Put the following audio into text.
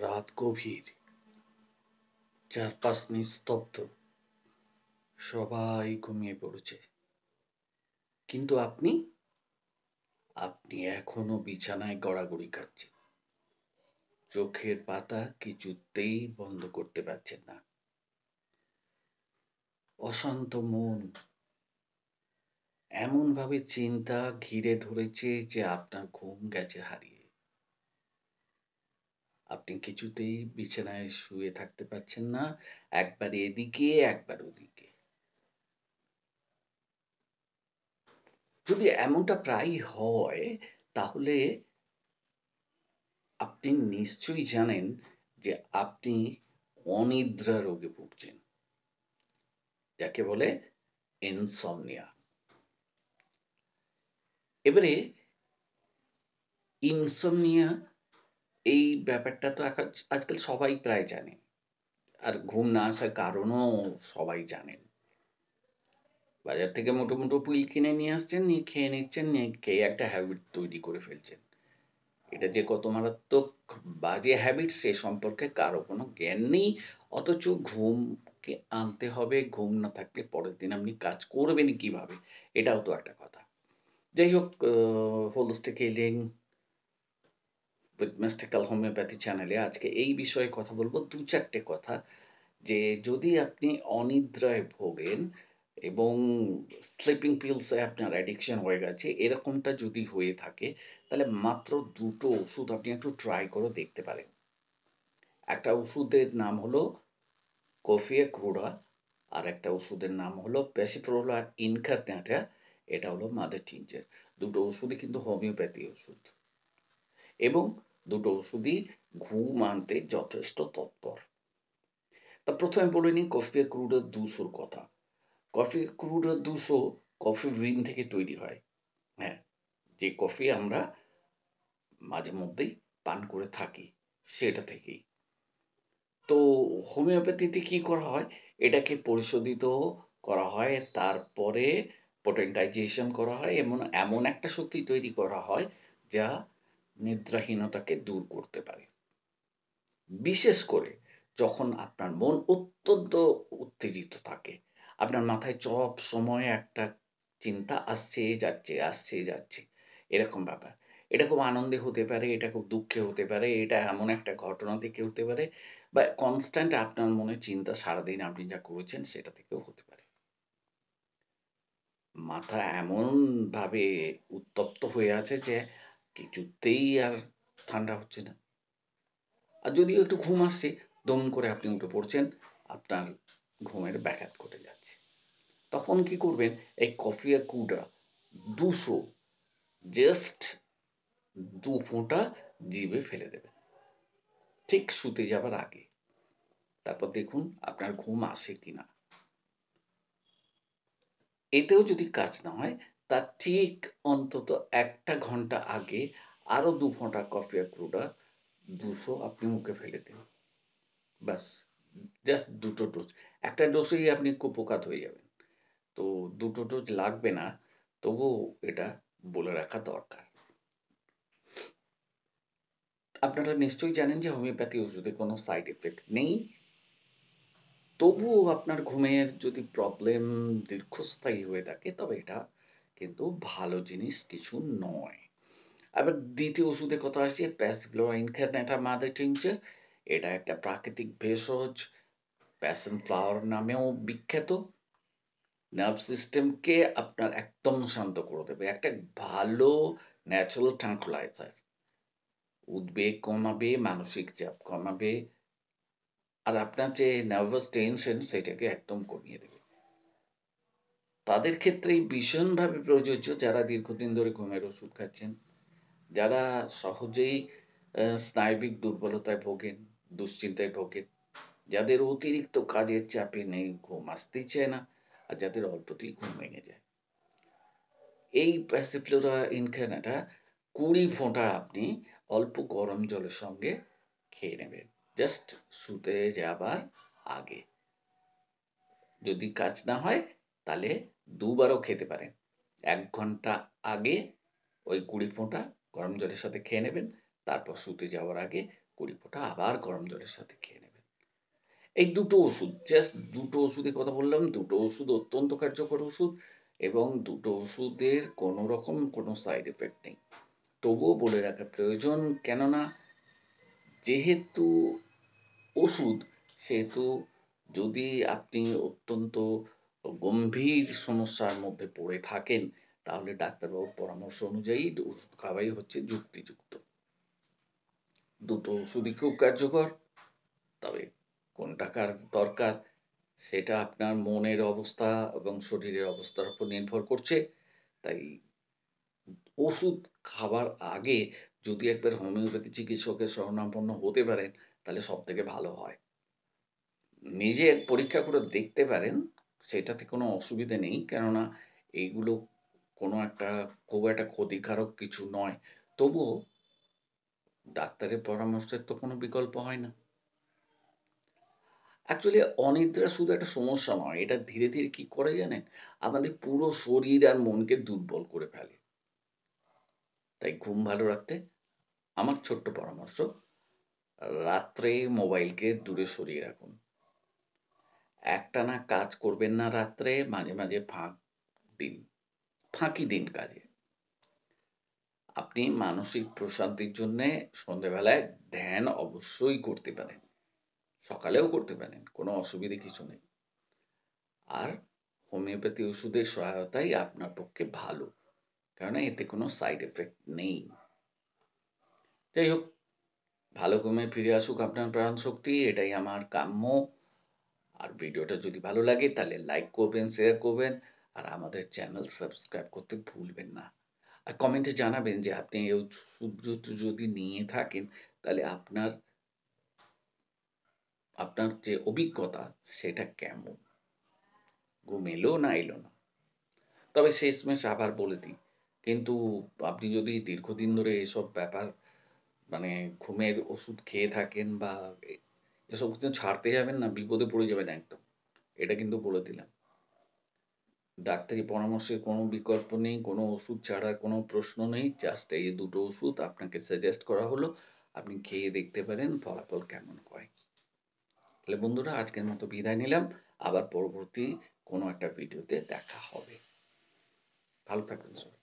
রাত গভীর, চারপাশ নিস্তব্ধ, সবাই ঘুমিয়ে পড়েছে। কিন্তু আপনি আপনি এখনো বিছানায় গড়াগড়ি খাচ্ছেন। চোখের পাতা কিছুতেই বন্ধ করতে পারছেন না। অশান্ত মন, এমন ভাবে চিন্তা ঘিরে ধরেছে যে আপনার ঘুম গেছে হারিয়ে। আপনি কিছুতেই বিছানায় শুয়ে থাকতে পারছেন না, একবার এদিকে একবার ওদিকে। যদি এমনটা প্রায়ই হয়, তাহলে আপনি নিশ্চয়ই জানেন যে আপনি অনিদ্রা রোগে ভুগছেন, যাকে বলে ইনসমনিয়া। এবারে ইনসমনিয়া এই ব্যাপারটা তো আজকাল সবাই প্রায় জানে, আর ঘুম না আসার কারণও সবাই জানেন। বাজার থেকে মোটো মোটো পিল কিনে নিয়ে আসছেন, নিয়ে খেয়ে নিচ্ছেন, নিয়ে খেয়ে একটা হ্যাবিট তৈরি করে ফেলছেন। এটা যে কত মারাত্মক বাজে হ্যাবিট সে সম্পর্কে কারো কোনো জ্ঞান নেই। অথচ ঘুমকে আনতে হবে, ঘুম না থাকলে পরের দিন আপনি কাজ করবেনই কিভাবে, এটাও তো একটা কথা। যাই হোক, holistic healing with mystical homeopathy চ্যানেলে আজকে এই বিষয়ে কথা বলবো, দু চারটে কথা। যে যদি আপনি অনিদ্রায় ভোগেন এবং স্লিপিং পিলসে আপনার অ্যাডিকশন হয়ে গেছে, এরকমটা যদি হয়ে থাকে, তাহলে মাত্র দুটো ওষুধ আপনি একটু ট্রাই করে দেখতে পারেন। একটা ওষুধের নাম হলো কফিয়া ক্রুডা, আর একটা ওষুধের নাম হলো প্যাসিফ্লোরা ইনকারনেটা। এটা হলো মাদার টিনচার। দুটো ওষুধই কিন্তু হোমিওপ্যাথি ওষুধ, এবং দুটো ওষুধই ঘুম আনতে যথেষ্ট তৎপর। তা প্রথমে বলে নিই কফিয়া ক্রুডা 200 কথা। কফি ক্রুডা 200 কফি বিন থেকে তৈরি হয়। হ্যাঁ, যে কফি আমরা মাঝে মধ্যেই পান করে থাকি, সেটা থেকেই। তো হোমিওপ্যাথিতে কি করা হয়, এটাকে পরিশোধিত করা হয়, তারপরে পোটেন্টাইজেশন করা হয়, এমন এমন একটা শক্তি তৈরি করা হয় যা নিদ্রাহীনতাকে দূর করতে পারে। বিশেষ করে যখন আপনার মন অত্যন্ত উত্তেজিত থাকে, আপনার মাথায় সব সময় একটা চিন্তা আসছে যাচ্ছে, আসছে যাচ্ছে, এরকম ব্যাপার। এটা খুব আনন্দে হতে পারে, এটা খুব দুঃখে হতে পারে, এটা এমন একটা ঘটনা থেকে হতে পারে, বা কনস্ট্যান্ট আপনার মনে চিন্তা সারাদিন আপনি যা করেছেন সেটা থেকেও হতে পারে। মাথা এমন ভাবে উত্তপ্ত হয়ে আছে যে কিছুতেই আর ঠান্ডা হচ্ছে না। আর যদিও একটু ঘুম আসছে, দম করে আপনি উঠে পড়ছেন, আপনার ঘুমের ব্যাঘাত ঘটে যাচ্ছে। তখন কি করবেন, এই কফি আর কুডা 200 জাস্ট 2 ফোঁটা জিভে ফেলে দেবেন, ঠিক শুতে যাবার আগে। তারপর দেখুন আপনার ঘুম আসে কিনা। এতেও যদি কাজ না হয়, তার ঠিক অন্তত 1 ঘন্টা আগে আরো 2 ফোঁটা কফি আর কুডা 200 আপনি মুখে ফেলে দিন। ব্যাস, জাস্ট দুটো ডোজ। একটা ডোজেই আপনি কুপোকাত হয়ে যাবেন। তো দুটো ডোজ লাগবে না, তবুও এটা বলে রাখা দরকার। আপনারা নিশ্চয়ই জানেন যে হোমিওপ্যাথি ওষুধে কোনো সাইড এফেক্ট নেই। তবুও আপনার ঘুমের যদি প্রবলেম দীর্ঘস্থায়ী হয়ে থাকে, তবে এটা কিন্তু ভালো জিনিস কিছু নয়। আবার দ্বিতীয় ওষুধের কথা আসছে, প্যাসিফ্লোরা ইনকারনেটা মাদার টিনচার। এটা একটা প্রাকৃতিক ভেষজ, প্যাশন ফ্লাওয়ার নামেও বিখ্যাত। নার্ভ সিস্টেমকে আপনার একদম শান্ত করে দেবে, একটা ভালো ন্যাচারাল ট্রাঙ্কুলাইজার। উদ্বেগ কমাবে, মানসিক চাপ কমাবে, আর আপনার যে নার্ভাস টেনশন সেটাকে একদম কমিয়ে দেবে। তাদের ক্ষেত্রেই ভীষণভাবে প্রযোজ্য যারা দীর্ঘদিন ধরে ঘুমের ওষুধ খাচ্ছেন, যারা সহজেই স্নায়বিক দুর্বলতায় ভোগেন, দুশ্চিন্তায় ভোগেন, যাদের অতিরিক্ত কাজের চাপে নেই, ঘুম আসতেই চায় না, আর যাদের অল্পতেই ঘুম ভেঙে যায়। এই প্যাসিফ্লোরা ইনকারনেটা 20 ফোঁটা আপনি অল্প গরম জলের সঙ্গে খেয়ে নেবেন, জাস্ট শুতে যাবার আগে। যদি কাজ না হয়, তাহলে দুবারও খেতে পারেন। 1 ঘন্টা আগে ওই 20 ফোঁটা গরম জলের সাথে খেয়ে নেবেন, তারপর শুতে যাওয়ার আগে কুড়ি ফোঁটা আবার গরম জলের সাথে খেয়ে নেবেন। এই দুটো ওষুধ, জাস্ট দুটো ওষুধের কথা বললাম, দুটো ওষুধ অত্যন্ত কার্যকর ওষুধ এবং দুটো ওষুধের কোনো রকম কোনো সাইড এফেক্ট নেই। তবুও বলে রাখা প্রয়োজন, কেননা যেহেতু ওষুধ, সেহেতু যদি আপনি অত্যন্ত গম্ভীর সমস্যার মধ্যে পড়ে থাকেন, তাহলে ডাক্তারবাবুর পরামর্শ অনুযায়ী ওষুধ খাওয়াই হচ্ছে যুক্তিযুক্ত। দুটো ওষুধই খুব কার্যকর, তবে কোনটা কার দরকার সেটা আপনার মনের অবস্থা এবং শরীরের অবস্থার উপর নির্ভর করছে। তাই ওষুধ খাবার আগে যদি একবার হোমিওপ্যাথি চিকিৎসকের শরণাপন্ন হতে পারেন, তাহলে সব থেকে ভালো হয়। নিজে পরীক্ষা করে দেখতে পারেন, সেটাতে কোনো অসুবিধে নেই, কেননা এইগুলো কোনো একটা খুব একটা ক্ষতিকারক কিছু নয়। তবুও ডাক্তারের পরামর্শের তো কোনো বিকল্প হয় না। অ্যাকচুয়ালি অনিদ্রা শুধু একটা সমস্যা নয়, এটা ধীরে ধীরে কি করে জানেন, আমাদের পুরো শরীর আর মনকে দুর্বল করে ফেলে। তাই ঘুম ভালো রাখতে আমার ছোট্ট পরামর্শ, রাত্রে মোবাইলকে দূরে সরিয়ে রাখুন। একটানা কাজ করবেন না রাত্রে, মাঝে মাঝে দিন ফাঁকি দিন কাজে। আপনি মানসিক প্রশান্তির জন্যে সন্ধ্যেবেলায় ধ্যান অবশ্যই করতে পারেন, সকালেও করতে পারেন, কোনো অসুবিধে কিছু নেই। আর হোমিওপ্যাথি ওষুধের সহায়তাই আপনার পক্ষে ভালো, কেননা এতে কোনো সাইড এফেক্ট নেই। যাই হোক, ভালো ঘুমে ফিরে আসুক আপনার প্রাণ শক্তি, এটাই আমার কাম্য। আর ভিডিওটা যদি ভালো লাগে তাহলে লাইক করবেন, শেয়ার করবেন, আর আমাদের চ্যানেল সাবস্ক্রাইব করতে ভুলবেন না। আর কমেন্টে জানাবেন যে আপনি এই ওষুধ যদি নিয়ে থাকেন, তাহলে আপনার আপনার যে অভিজ্ঞতা সেটা কেমন, ঘুম এলো না এলো না। তবে শেষমেশ আবার বলে দিই, কিন্তু আপনি যদি দীর্ঘদিন ধরে এসব ব্যাপার মানে ঘুমের ওষুধ খেয়ে থাকেন বা এসব কিন্তু ছাড়তে যাবেন না, বিপদে পড়ে যাবেন একদম, এটা কিন্তু বলে দিলাম। ডাক্তারি পরামর্শের কোনো বিকল্প নেই, কোনো ওষুধ ছাড়ার কোনো প্রশ্ন নেই, জাস্ট এই দুটো ওষুধ আপনাকে সাজেস্ট করা হলো, আপনি খেয়ে দেখতে পারেন ফলাফল কেমন হয়। তাহলে বন্ধুরা, আজকের মতো বিদায় নিলাম, আবার পরবর্তী কোনো একটা ভিডিওতে দেখা হবে। ভালো থাকবেন সবাই।